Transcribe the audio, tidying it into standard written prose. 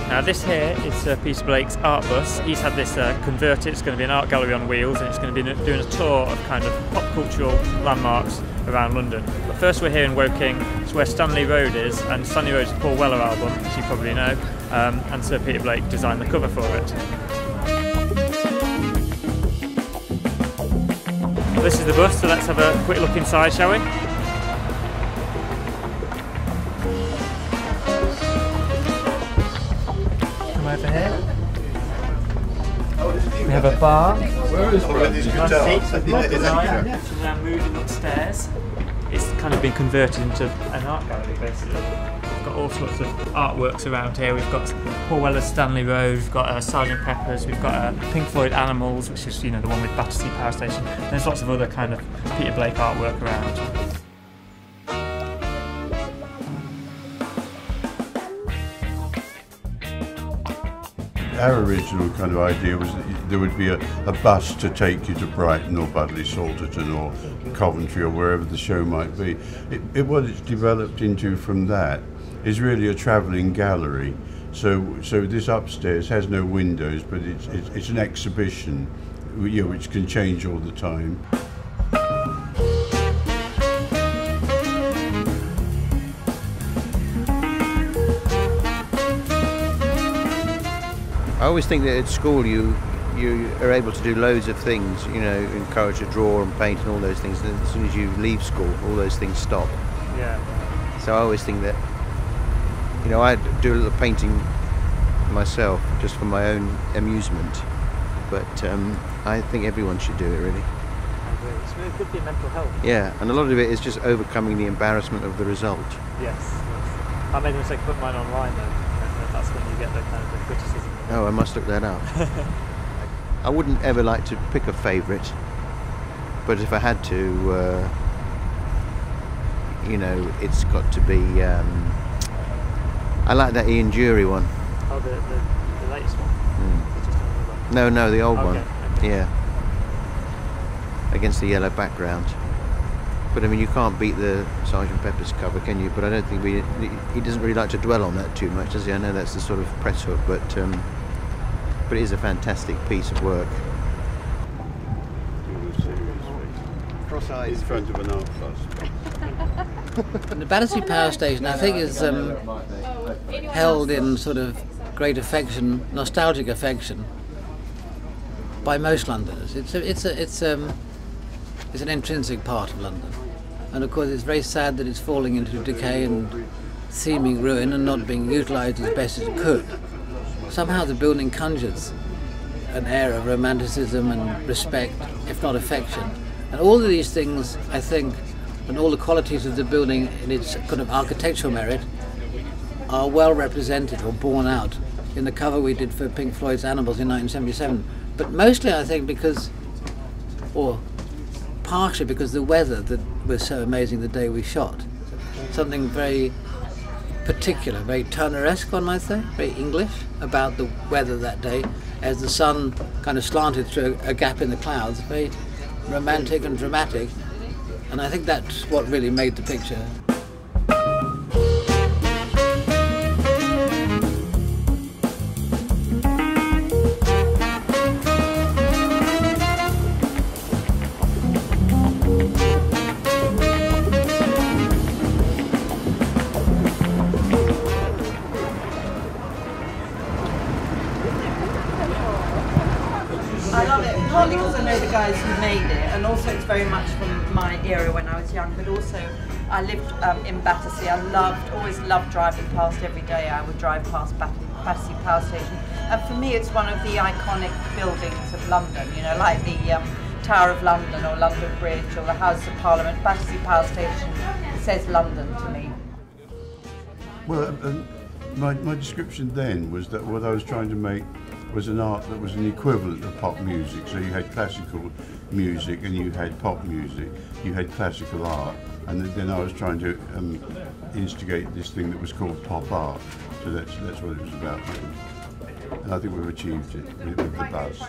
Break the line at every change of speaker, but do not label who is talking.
Now this here is Peter Blake's art bus. He's had this converted. It's going to be an art gallery on wheels, and it's going to be doing a tour of kind of pop cultural landmarks around London. But first we're here in Woking. It's where Stanley Road is, and Stanley Road is a Paul Weller album, as you probably know, and Sir Peter Blake designed the cover for it. Well, this is the bus, so let's have a quick look inside, shall we? Over here. We have a bar. Nice seats. Now moving upstairs. It's kind of been converted into an art gallery basically. We've got all sorts of artworks around here. We've got Paul Weller's Stanley Road, we've got Sgt Pepper's, we've got Pink Floyd Animals, which is, you know, the one with Battersea Power Station. There's lots of other kind of Peter Blake artwork around.
Our original kind of idea was that there would be a bus to take you to Brighton or Budley Salterton or Coventry or wherever the show might be. What it's developed into from that is really a travelling gallery. So this upstairs has no windows, but it's an exhibition, you know, which can change all the time.
I always think that at school you are able to do loads of things, you know, encouraged to draw and paint and all those things, and as soon as you leave school, all those things stop.
Yeah.
So I always think that, you know, I do a little painting myself just for my own amusement, but I think everyone should do it really.
I agree. It's really good for your mental health.
Yeah, and a lot of it is just overcoming the embarrassment of the result.
Yes. I made the mistake of putting mine online though. That's when you get the kind of the criticism.
Oh, I must look that up. I wouldn't ever like to pick a favourite, but if I had to, you know, it's got to be. I like that Ian Dury one.
Oh, the latest one.
Mm. No, the old
Okay.
one. Yeah. Against the yellow background. But I mean, you can't beat the Sgt Pepper's cover, can you? But I don't think he doesn't really like to dwell on that too much, does he? I know that's the sort of press hook, but it is a fantastic piece of work.
Cross-eyed in front of an art bus.
The Battersea Power Station, I think, is held in sort of great affection, nostalgic affection, by most Londoners. It's an intrinsic part of London, and of course it's very sad that it's falling into decay and seeming ruin and not being utilised as best as it could. Somehow the building conjures an air of romanticism and respect, if not affection, and all of these things, I think, and all the qualities of the building in its kind of architectural merit are well represented or borne out in the cover we did for Pink Floyd's Animals in 1977, but mostly I think because, or partially because the weather that was so amazing the day we shot. Something very particular, very Turner-esque, one might say, very English about the weather that day, as the sun kind of slanted through a gap in the clouds, very romantic and dramatic, and I think that's what really made the picture.
I love it, partly because I know the guys who made it, and also it's very much from my era when I was young, but also I lived in Battersea. Always loved driving past every day. I would drive past Battersea Power Station. And for me it's one of the iconic buildings of London, you know, like the Tower of London or London Bridge or the House of Parliament. Battersea Power Station says London to me.
Well, my description then was that what I was trying to make was an art that was an equivalent of pop music. So you had classical music and you had pop music, you had classical art, and then I was trying to instigate this thing that was called pop art. So that's what it was about. And I think we've achieved it with the bus.